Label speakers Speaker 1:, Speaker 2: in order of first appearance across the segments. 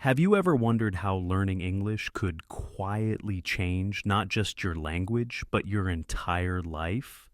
Speaker 1: Have you ever wondered how learning English could quietly change not just your language, but your entire life?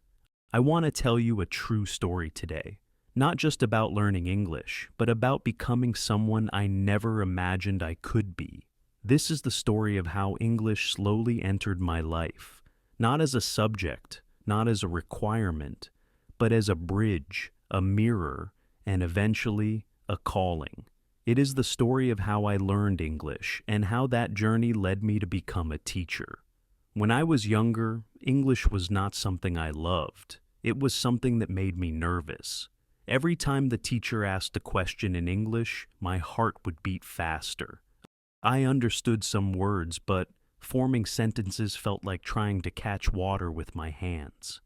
Speaker 1: I want to tell you a true story today. Not just about learning English, but about becoming someone I never imagined I could be. This is the story of how English slowly entered my life, not as a subject, not as a requirement, but as a bridge, a mirror, and eventually a calling. It is the story of how I learned English and how that journey led me to become a teacher. When I was younger, English was not something I loved. It was something that made me nervous. Every time the teacher asked a question in English, my heart would beat faster. I understood some words, but forming sentences felt like trying to catch water with my hands.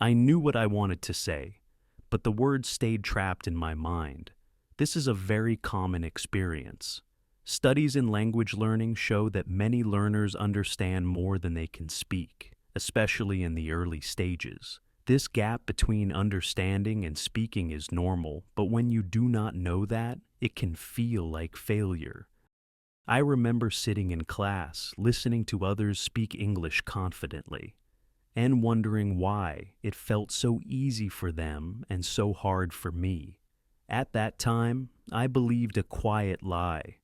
Speaker 1: I knew what I wanted to say, but the words stayed trapped in my mind. This is a very common experience. Studies in language learning show that many learners understand more than they can speak, especially in the early stages. This gap between understanding and speaking is normal, but when you do not know that, it can feel like failure. I remember sitting in class, listening to others speak English confidently, and wondering why it felt so easy for them and so hard for me. At that time, I believed a quiet lie.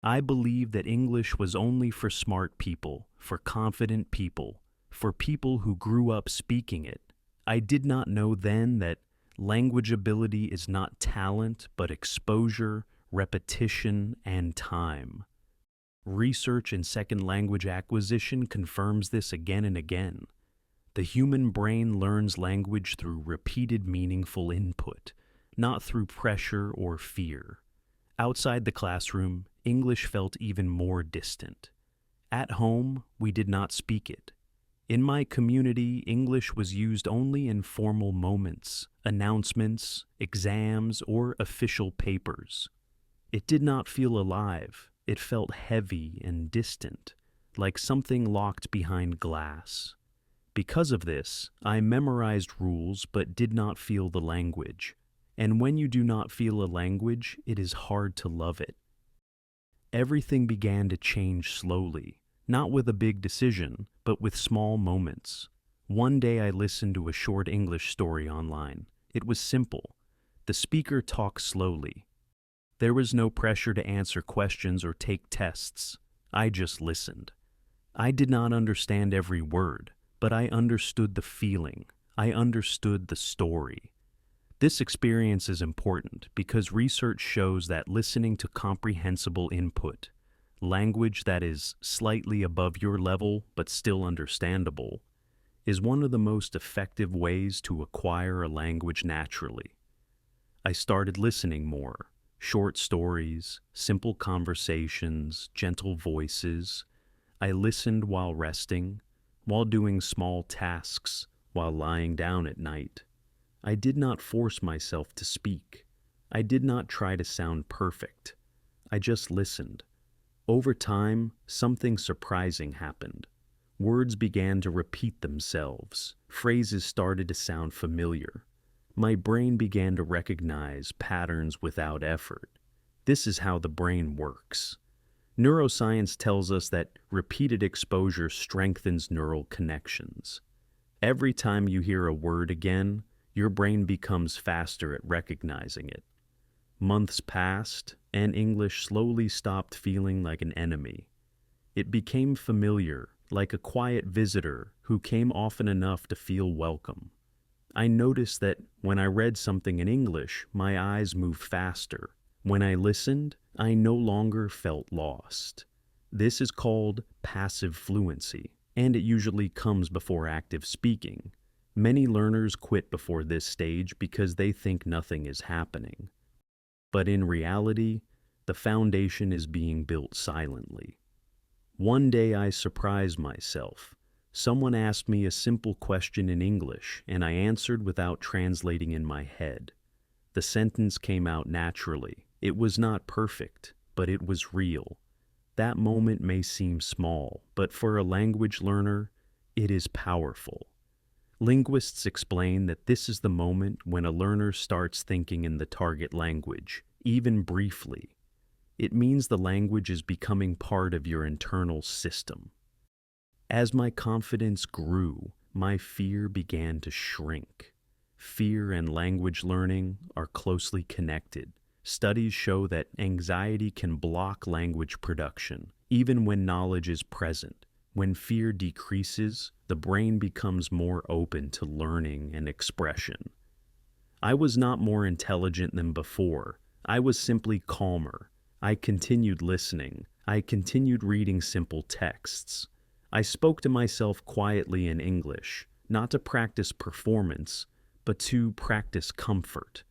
Speaker 1: I believed that English was only for smart people, for confident people, for people who grew up speaking it. I did not know then that language ability is not talent, but exposure, repetition, and time. Research in second language acquisition confirms this again and again. The human brain learns language through repeated meaningful input, not through pressure or fear. Outside the classroom, English felt even more distant. At home, we did not speak it. In my community, English was used only in formal moments, announcements, exams, or official papers. It did not feel alive. It felt heavy and distant, like something locked behind glass. Because of this, I memorized rules but did not feel the language. And when you do not feel a language, it is hard to love it. Everything began to change slowly, not with a big decision, but with small moments. One day I listened to a short English story online. It was simple. The speaker talked slowly. There was no pressure to answer questions or take tests. I just listened. I did not understand every word, but I understood the feeling. I understood the story. This experience is important because research shows that listening to comprehensible input, language that is slightly above your level but still understandable, is one of the most effective ways to acquire a language naturally. I started listening more. Short stories, simple conversations, gentle voices. I listened while resting, while doing small tasks, while lying down at night. I did not force myself to speak. I did not try to sound perfect. I just listened. Over time, something surprising happened. Words began to repeat themselves. Phrases started to sound familiar. My brain began to recognize patterns without effort. This is how the brain works. Neuroscience tells us that repeated exposure strengthens neural connections. Every time you hear a word again, your brain becomes faster at recognizing it. Months passed, and English slowly stopped feeling like an enemy. It became familiar, like a quiet visitor who came often enough to feel welcome. I noticed that when I read something in English, my eyes moved faster. When I listened, I no longer felt lost. This is called passive fluency, and it usually comes before active speaking. Many learners quit before this stage because they think nothing is happening. But in reality, the foundation is being built silently. One day I surprised myself. Someone asked me a simple question in English, and I answered without translating in my head. The sentence came out naturally. It was not perfect, but it was real. That moment may seem small, but for a language learner, it is powerful. Linguists explain that this is the moment when a learner starts thinking in the target language, even briefly. It means the language is becoming part of your internal system. As my confidence grew, my fear began to shrink. Fear and language learning are closely connected. Studies show that anxiety can block language production, even when knowledge is present. When fear decreases, the brain becomes more open to learning and expression. I was not more intelligent than before. I was simply calmer. I continued listening. I continued reading simple texts. I spoke to myself quietly in English, not to practice performance, but to practice comfort.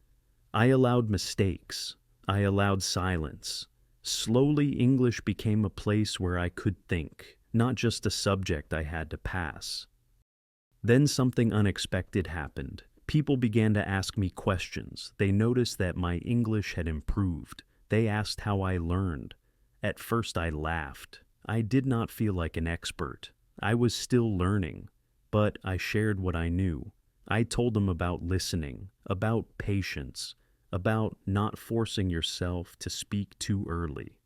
Speaker 1: I allowed mistakes. I allowed silence. Slowly, English became a place where I could think, not just a subject I had to pass. Then something unexpected happened. People began to ask me questions. They noticed that my English had improved. They asked how I learned. At first I laughed. I did not feel like an expert. I was still learning, but I shared what I knew. I told them about listening, about patience, about not forcing yourself to speak too early.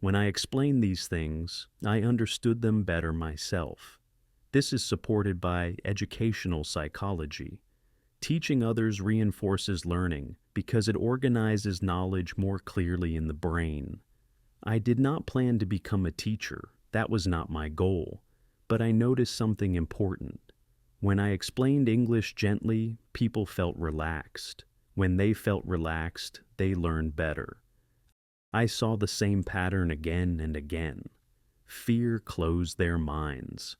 Speaker 1: When I explained these things, I understood them better myself. This is supported by educational psychology. Teaching others reinforces learning because it organizes knowledge more clearly in the brain. I did not plan to become a teacher. That was not my goal. But I noticed something important. When I explained English gently, people felt relaxed. When they felt relaxed, they learned better. I saw the same pattern again and again. Fear closed their minds.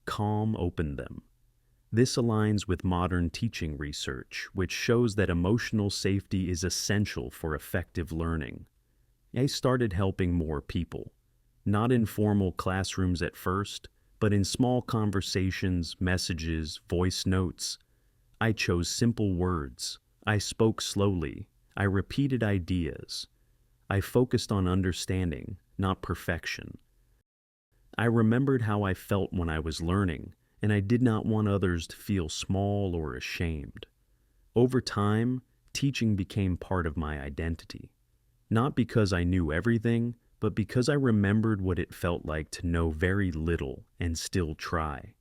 Speaker 1: Calm opened them. This aligns with modern teaching research, which shows that emotional safety is essential for effective learning. I started helping more people, not in formal classrooms at first, but in small conversations, messages, voice notes. I chose simple words. I spoke slowly. I repeated ideas. I focused on understanding, not perfection. I remembered how I felt when I was learning, and I did not want others to feel small or ashamed. Over time, teaching became part of my identity. Not because I knew everything, but because I remembered what it felt like to know very little and still try.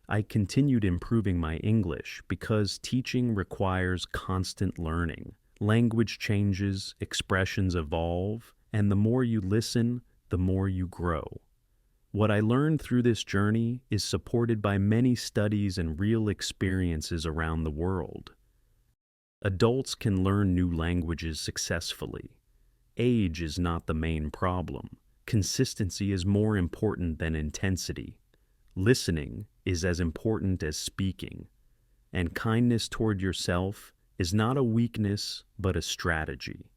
Speaker 1: I continued improving my English because teaching requires constant learning. Language changes, expressions evolve, and the more you listen, the more you grow. What I learned through this journey is supported by many studies and real experiences around the world. Adults can learn new languages successfully. Age is not the main problem. Consistency is more important than intensity. Listening is as important as speaking. And kindness toward yourself is not a weakness, but a strategy.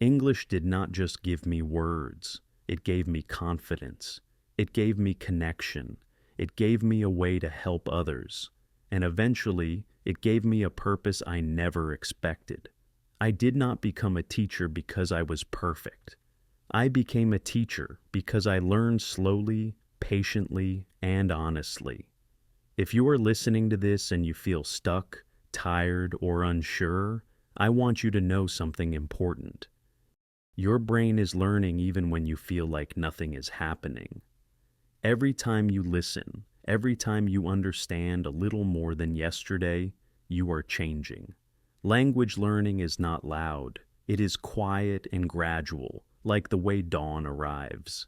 Speaker 1: English did not just give me words. It gave me confidence. It gave me connection. It gave me a way to help others. And eventually, it gave me a purpose I never expected. I did not become a teacher because I was perfect. I became a teacher because I learned slowly, patiently, and honestly. If you are listening to this and you feel stuck, tired, or unsure, I want you to know something important. Your brain is learning even when you feel like nothing is happening. Every time you listen, every time you understand a little more than yesterday, you are changing. Language learning is not loud. It is quiet and gradual, like the way dawn arrives.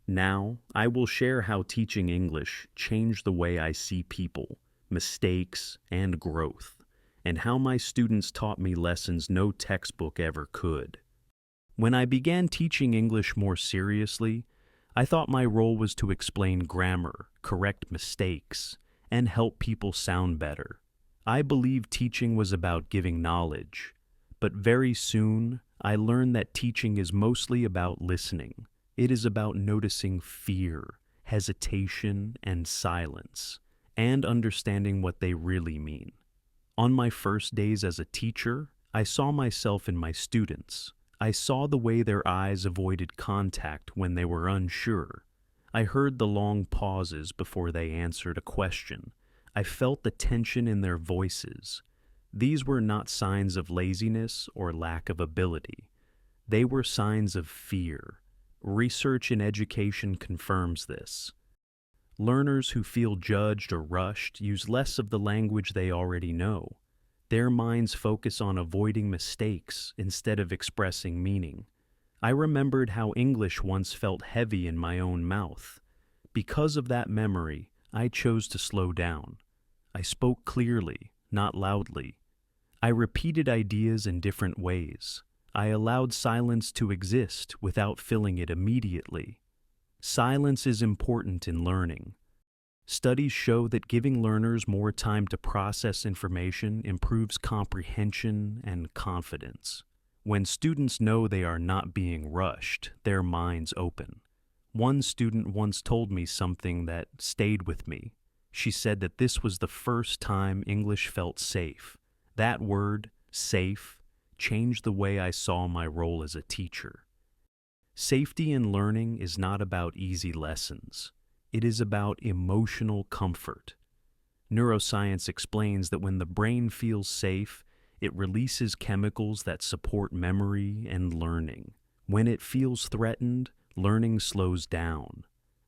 Speaker 1: Now, I will share how teaching English changed the way I see people, mistakes, and growth, and how my students taught me lessons no textbook ever could. When I began teaching English more seriously, I thought my role was to explain grammar, correct mistakes, and help people sound better. I believed teaching was about giving knowledge, but very soon I learned that teaching is mostly about listening. It is about noticing fear, hesitation, and silence, and understanding what they really mean. On my first days as a teacher, I saw myself in my students. I saw the way their eyes avoided contact when they were unsure. I heard the long pauses before they answered a question. I felt the tension in their voices. These were not signs of laziness or lack of ability. They were signs of fear. Research in education confirms this. Learners who feel judged or rushed use less of the language they already know. Their minds focus on avoiding mistakes instead of expressing meaning. I remembered how English once felt heavy in my own mouth. Because of that memory, I chose to slow down. I spoke clearly, not loudly. I repeated ideas in different ways. I allowed silence to exist without filling it immediately. Silence is important in learning. Studies show that giving learners more time to process information improves comprehension and confidence. When students know they are not being rushed, their minds open. One student once told me something that stayed with me. She said that this was the first time English felt safe. That word, safe, changed the way I saw my role as a teacher. Safety in learning is not about easy lessons. It is about emotional comfort. Neuroscience explains that when the brain feels safe, it releases chemicals that support memory and learning. When it feels threatened, learning slows down.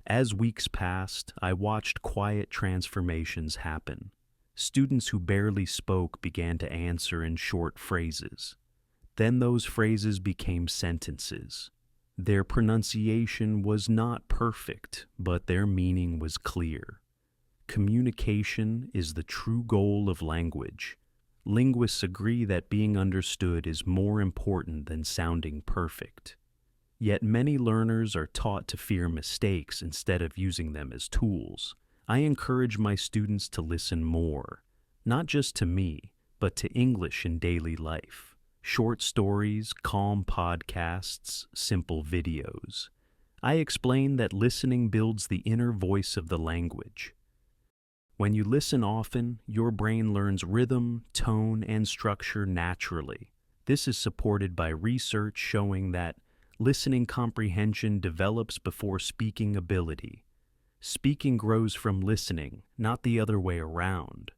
Speaker 1: As weeks passed, I watched quiet transformations happen. Students who barely spoke began to answer in short phrases. Then those phrases became sentences. Their pronunciation was not perfect, but their meaning was clear. Communication is the true goal of language. Linguists agree that being understood is more important than sounding perfect. Yet many learners are taught to fear mistakes instead of using them as tools. I encourage my students to listen more, not just to me, but to English in daily life. Short stories, calm podcasts, simple videos. I explain that listening builds the inner voice of the language. When you listen often, your brain learns rhythm, tone, and structure naturally. This is supported by research showing that listening comprehension develops before speaking ability. Speaking grows from listening, not the other way around.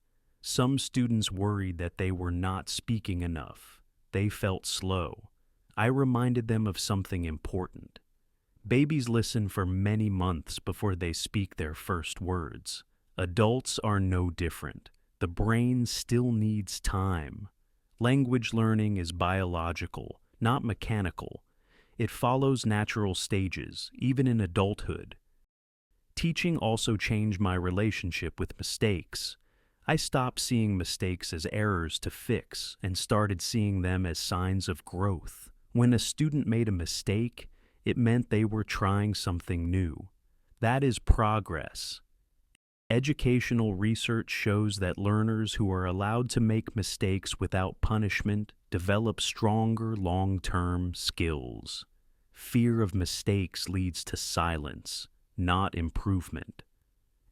Speaker 1: Some students worried that they were not speaking enough. They felt slow. I reminded them of something important. Babies listen for many months before they speak their first words. Adults are no different. The brain still needs time. Language learning is biological, not mechanical. It follows natural stages, even in adulthood. Teaching also changed my relationship with mistakes. I stopped seeing mistakes as errors to fix and started seeing them as signs of growth. When a student made a mistake, it meant they were trying something new. That is progress. Educational research shows that learners who are allowed to make mistakes without punishment develop stronger long-term skills. Fear of mistakes leads to silence, not improvement.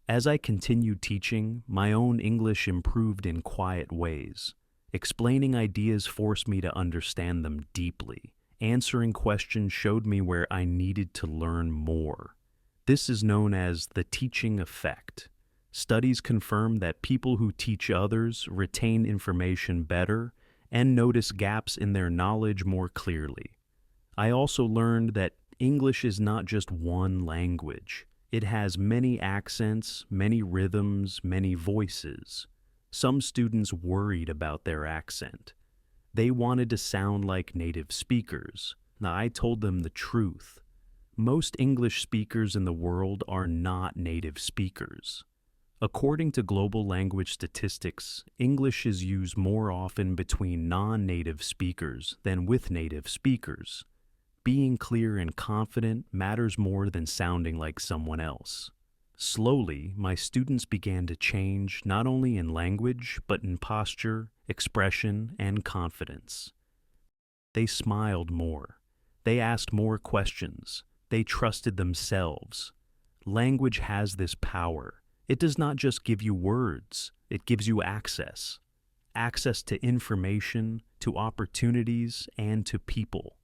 Speaker 1: As I continued teaching, my own English improved in quiet ways. Explaining ideas forced me to understand them deeply. Answering questions showed me where I needed to learn more. This is known as the teaching effect. Studies confirm that people who teach others retain information better and notice gaps in their knowledge more clearly. I also learned that English is not just one language. It has many accents, many rhythms, many voices. Some students worried about their accent. They wanted to sound like native speakers. Now, I told them the truth. Most English speakers in the world are not native speakers. According to global language statistics, English is used more often between non-native speakers than with native speakers. Being clear and confident matters more than sounding like someone else. Slowly, my students began to change not only in language, but in posture, expression, and confidence. They smiled more. They asked more questions. They trusted themselves. Language has this power. It does not just give you words, it gives you access. Access to information, to opportunities, and to people.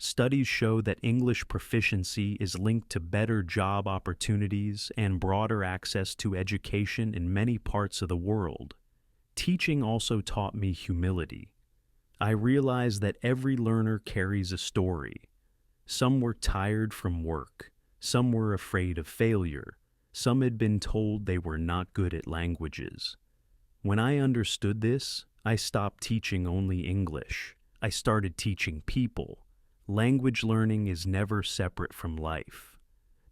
Speaker 1: Studies show that English proficiency is linked to better job opportunities and broader access to education in many parts of the world. Teaching also taught me humility. I realized that every learner carries a story. Some were tired from work, some were afraid of failure, some had been told they were not good at languages. When I understood this, I stopped teaching only English. I started teaching people. Language learning is never separate from life.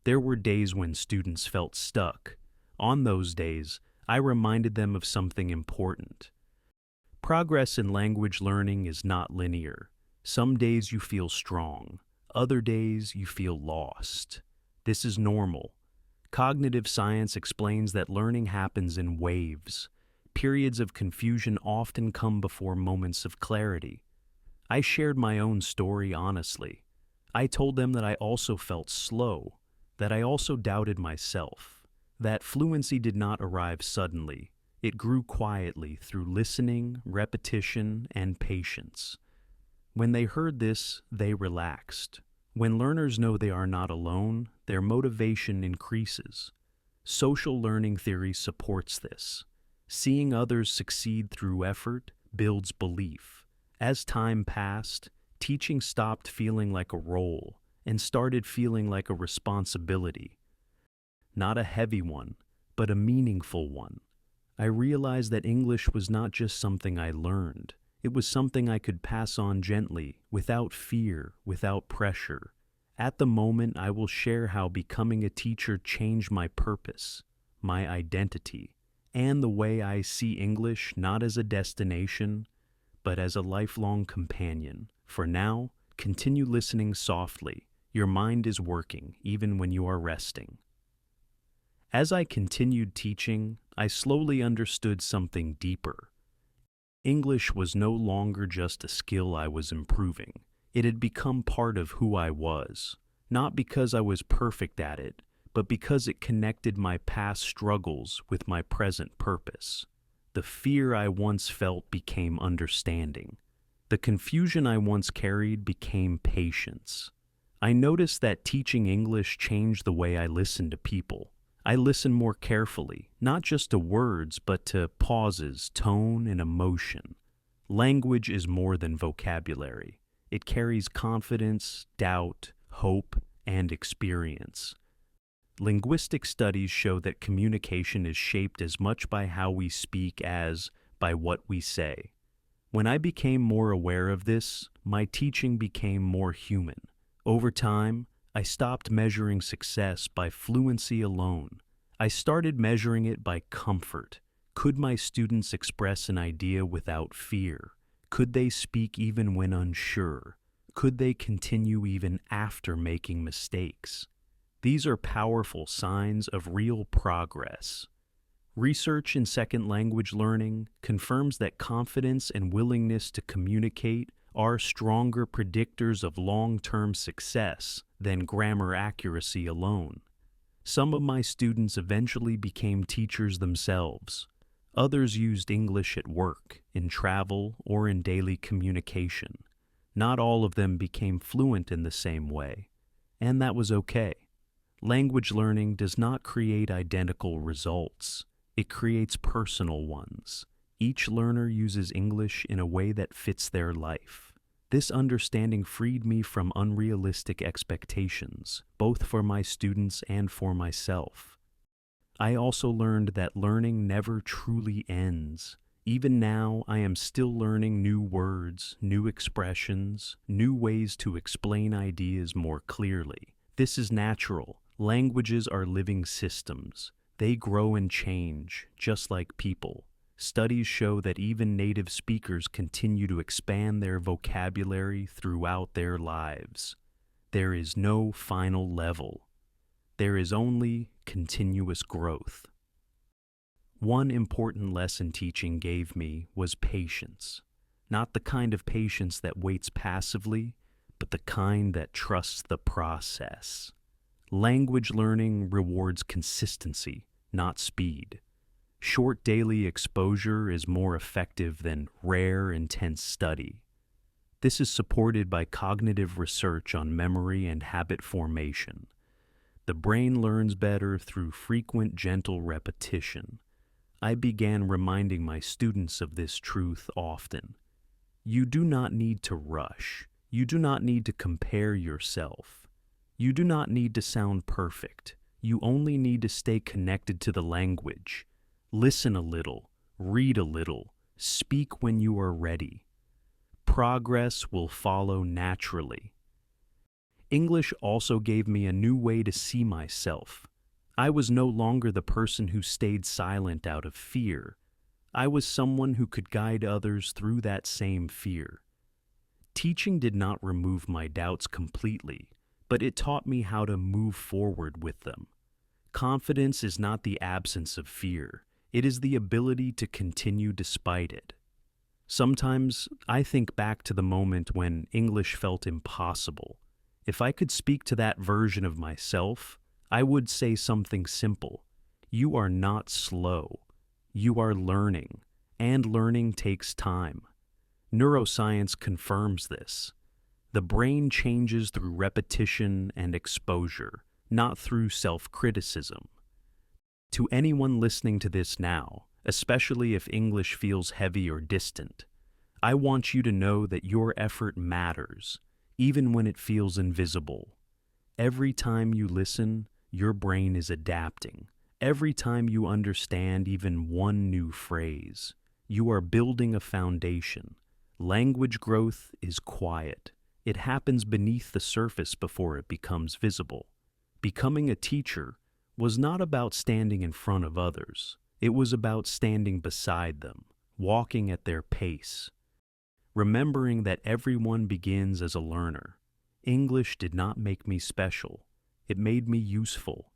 Speaker 1: There were days when students felt stuck. On those days, I reminded them of something important. Progress in language learning is not linear. Some days you feel strong, other days you feel lost. This is normal. Cognitive science explains that learning happens in waves. Periods of confusion often come before moments of clarity. I shared my own story honestly. I told them that I also felt slow, that I also doubted myself, that fluency did not arrive suddenly. It grew quietly through listening, repetition, and patience. When they heard this, they relaxed. When learners know they are not alone, their motivation increases. Social learning theory supports this. Seeing others succeed through effort builds belief. As time passed, teaching stopped feeling like a role and started feeling like a responsibility. Not a heavy one, but a meaningful one. I realized that English was not just something I learned. It was something I could pass on gently, without fear, without pressure. At the moment, I will share how becoming a teacher changed my purpose, my identity, and the way I see English not as a destination, but as a lifelong companion. For now, continue listening softly. Your mind is working, even when you are resting. As I continued teaching, I slowly understood something deeper. English was no longer just a skill I was improving. It had become part of who I was, not because I was perfect at it, but because it connected my past struggles with my present purpose. The fear I once felt became understanding. The confusion I once carried became patience. I noticed that teaching English changed the way I listened to people. I listen more carefully, not just to words, but to pauses, tone, and emotion. Language is more than vocabulary. It carries confidence, doubt, hope, and experience. Linguistic studies show that communication is shaped as much by how we speak as by what we say. When I became more aware of this, my teaching became more human. Over time, I stopped measuring success by fluency alone. I started measuring it by comfort. Could my students express an idea without fear? Could they speak even when unsure? Could they continue even after making mistakes? These are powerful signs of real progress. Research in second language learning confirms that confidence and willingness to communicate are stronger predictors of long-term success than grammar accuracy alone. Some of my students eventually became teachers themselves. Others used English at work, in travel, or in daily communication. Not all of them became fluent in the same way, and that was okay. Language learning does not create identical results. It creates personal ones. Each learner uses English in a way that fits their life. This understanding freed me from unrealistic expectations, both for my students and for myself. I also learned that learning never truly ends. Even now, I am still learning new words, new expressions, new ways to explain ideas more clearly. This is natural. Languages are living systems. They grow and change, just like people. Studies show that even native speakers continue to expand their vocabulary throughout their lives. There is no final level. There is only continuous growth. One important lesson teaching gave me was patience. Not the kind of patience that waits passively, but the kind that trusts the process. Language learning rewards consistency, not speed. Short daily exposure is more effective than rare, intense study. This is supported by cognitive research on memory and habit formation. The brain learns better through frequent, gentle repetition. I began reminding my students of this truth often. You do not need to rush. You do not need to compare yourself. You do not need to sound perfect. You only need to stay connected to the language. Listen a little, read a little, speak when you are ready. Progress will follow naturally. English also gave me a new way to see myself. I was no longer the person who stayed silent out of fear. I was someone who could guide others through that same fear. Teaching did not remove my doubts completely, but it taught me how to move forward with them. Confidence is not the absence of fear. It is the ability to continue despite it. Sometimes I think back to the moment when English felt impossible. If I could speak to that version of myself, I would say something simple. You are not slow. You are learning, and learning takes time. Neuroscience confirms this. The brain changes through repetition and exposure, not through self-criticism. To anyone listening to this now, especially if English feels heavy or distant, I want you to know that your effort matters, even when it feels invisible. Every time you listen, your brain is adapting. Every time you understand even one new phrase, you are building a foundation. Language growth is quiet. It happens beneath the surface before it becomes visible. Becoming a teacher was not about standing in front of others. It was about standing beside them, walking at their pace. Remembering that everyone begins as a learner. English did not make me special. It made me useful.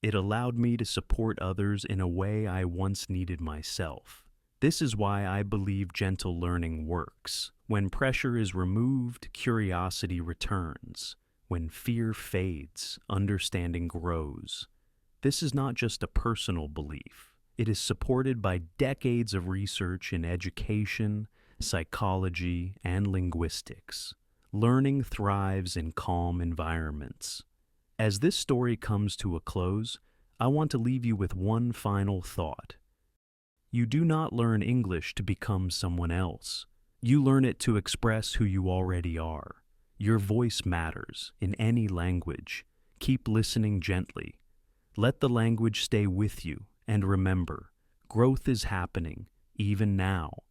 Speaker 1: It allowed me to support others in a way I once needed myself. This is why I believe gentle learning works. When pressure is removed, curiosity returns. When fear fades, understanding grows. This is not just a personal belief. It is supported by decades of research in education, psychology, and linguistics. Learning thrives in calm environments. As this story comes to a close, I want to leave you with one final thought. You do not learn English to become someone else. You learn it to express who you already are. Your voice matters in any language. Keep listening gently. Let the language stay with you, and remember, growth is happening, even now.